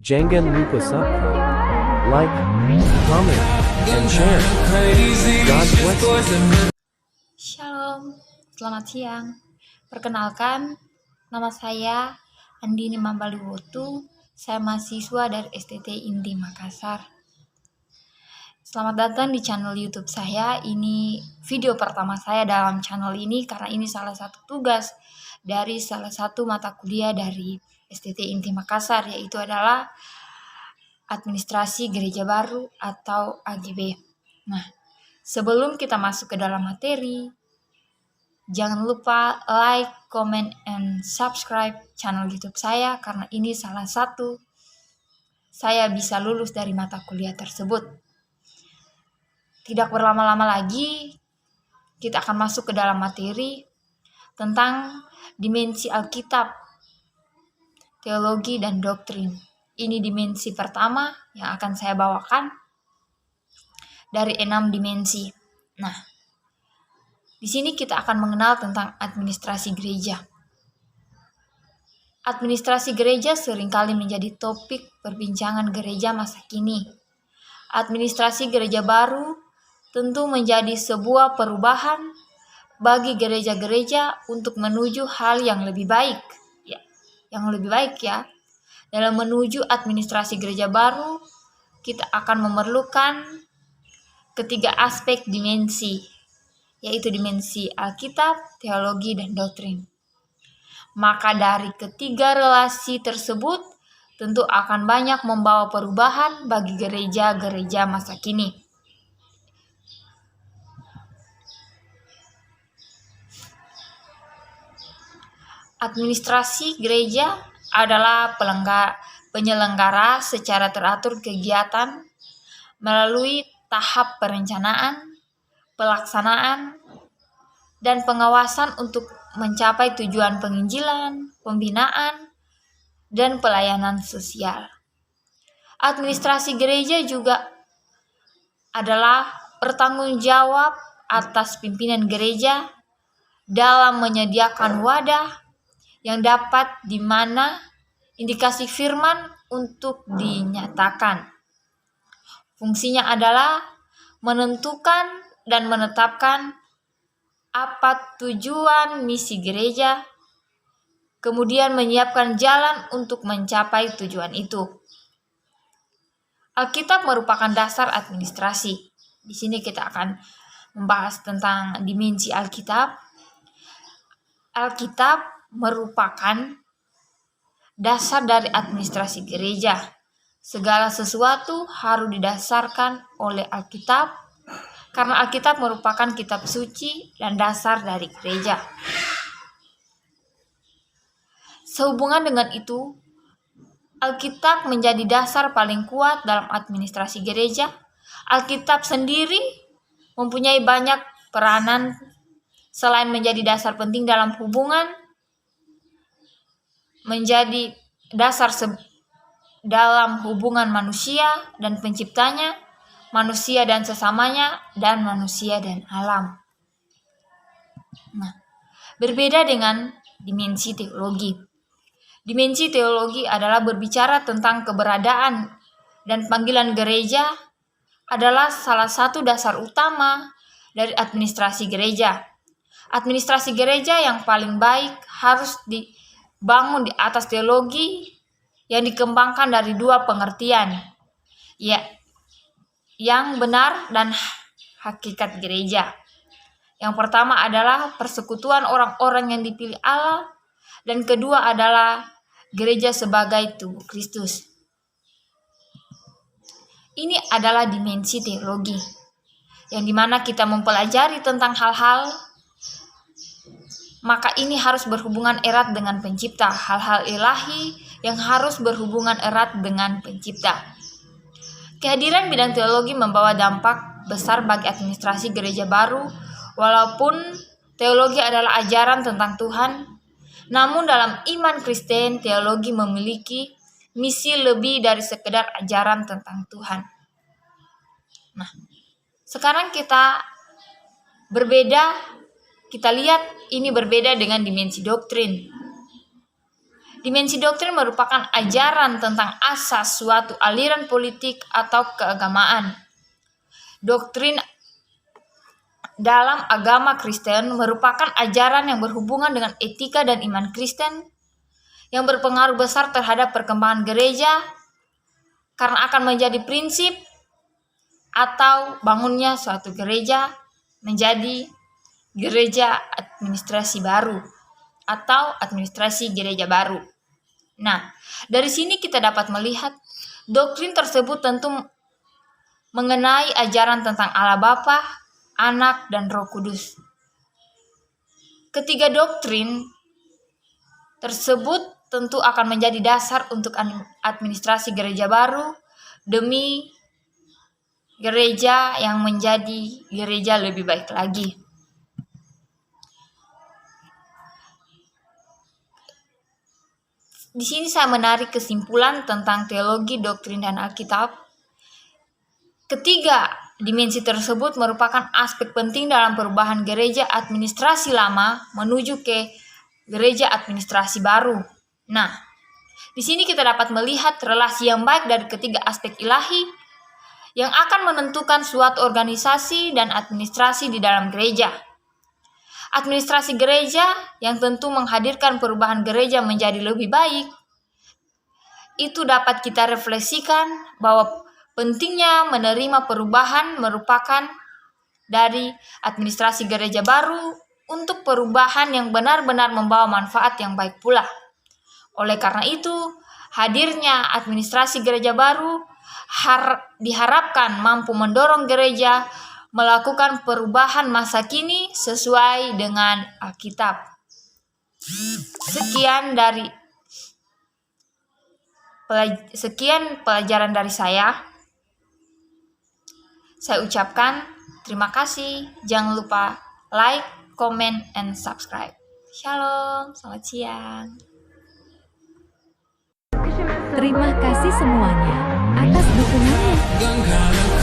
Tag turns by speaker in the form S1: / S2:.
S1: Jangan lupa subscribe, like, comment, and share. God bless you.
S2: Shalom, selamat siang. Perkenalkan, nama saya Andini Mambaliwotu. Saya mahasiswa dari STT Inti Makassar. Selamat datang di channel YouTube saya. Ini video pertama saya dalam channel ini karena ini salah satu tugas dari salah satu mata kuliah dari STT Inti Makassar, yaitu adalah Administrasi Gereja Baru atau AGB. Nah, sebelum kita masuk ke dalam materi, jangan lupa like, comment, and subscribe channel YouTube saya karena ini salah satu saya bisa lulus dari mata kuliah tersebut. Tidak berlama-lama lagi, kita akan masuk ke dalam materi tentang dimensi Alkitab, teologi, dan doktrin. Ini dimensi pertama yang akan saya bawakan dari 6 dimensi. Nah, di sini kita akan mengenal tentang administrasi gereja. Administrasi gereja seringkali menjadi topik perbincangan gereja masa kini. Administrasi gereja baru tentu menjadi sebuah perubahan bagi gereja-gereja untuk menuju hal yang lebih baik. Dalam menuju administrasi gereja baru, kita akan memerlukan ketiga aspek dimensi, yaitu dimensi Alkitab, teologi, dan doktrin. Maka dari ketiga relasi tersebut tentu akan banyak membawa perubahan bagi gereja-gereja masa kini. Administrasi gereja adalah penyelenggara secara teratur kegiatan melalui tahap perencanaan, pelaksanaan, dan pengawasan untuk mencapai tujuan penginjilan, pembinaan, dan pelayanan sosial. Administrasi gereja juga adalah bertanggung jawab atas pimpinan gereja dalam menyediakan wadah yang dapat di mana indikasi firman untuk dinyatakan. Fungsinya adalah menentukan dan menetapkan apa tujuan misi gereja, kemudian menyiapkan jalan untuk mencapai tujuan itu. Alkitab merupakan dasar administrasi. Di sini kita akan membahas tentang dimensi Alkitab. Alkitab merupakan dasar dari administrasi gereja. Segala sesuatu harus didasarkan oleh Alkitab, karena Alkitab merupakan kitab suci dan dasar dari gereja. Sehubungan dengan itu, Alkitab menjadi dasar paling kuat dalam administrasi gereja. Alkitab sendiri mempunyai banyak peranan selain menjadi dasar penting dalam hubungan, menjadi dasar dalam hubungan manusia dan penciptanya, manusia dan sesamanya, dan manusia dan alam. Nah, berbeda dengan dimensi teologi. Dimensi teologi adalah berbicara tentang keberadaan dan panggilan gereja adalah salah satu dasar utama dari administrasi gereja. Administrasi gereja yang paling baik harus dibangun di atas teologi yang dikembangkan dari dua pengertian, yang benar dan hakikat gereja. Yang pertama adalah persekutuan orang-orang yang dipilih Allah, dan kedua adalah gereja sebagai tubuh Kristus. Ini adalah dimensi teologi, yang dimana kita mempelajari tentang hal-hal, maka ini harus berhubungan erat dengan pencipta, hal-hal ilahi yang harus berhubungan erat dengan pencipta. Kehadiran bidang teologi membawa dampak besar bagi administrasi gereja baru, walaupun teologi adalah ajaran tentang Tuhan. Namun dalam iman Kristen, teologi memiliki misi lebih dari sekedar ajaran tentang Tuhan. Nah, sekarang kita lihat ini berbeda dengan dimensi doktrin. Dimensi doktrin merupakan ajaran tentang asas suatu aliran politik atau keagamaan. Doktrin dalam agama Kristen merupakan ajaran yang berhubungan dengan etika dan iman Kristen yang berpengaruh besar terhadap perkembangan gereja karena akan menjadi prinsip atau bangunnya suatu gereja menjadi gereja administrasi baru atau administrasi gereja baru. Nah, dari sini kita dapat melihat doktrin tersebut tentu mengenai ajaran tentang Allah Bapa, Anak, dan Roh Kudus. Ketiga doktrin tersebut tentu akan menjadi dasar untuk administrasi gereja baru demi gereja yang menjadi gereja lebih baik lagi. Di sini saya menarik kesimpulan tentang teologi, doktrin, dan Alkitab. Ketiga dimensi tersebut merupakan aspek penting dalam perubahan gereja administrasi lama menuju ke gereja administrasi baru. Nah, di sini kita dapat melihat relasi yang baik dari ketiga aspek ilahi yang akan menentukan suatu organisasi dan administrasi di dalam gereja. Administrasi gereja yang tentu menghadirkan perubahan gereja menjadi lebih baik. Itu dapat kita refleksikan bahwa pentingnya menerima perubahan merupakan dari administrasi gereja baru untuk perubahan yang benar-benar membawa manfaat yang baik pula. Oleh karena itu, hadirnya administrasi gereja baru diharapkan mampu mendorong gereja melakukan perubahan masa kini sesuai dengan Alkitab. Sekian pelajaran dari saya. Saya ucapkan terima kasih. Jangan lupa like, comment, and subscribe. Shalom, selamat siang.
S3: Terima kasih semuanya atas dukungannya.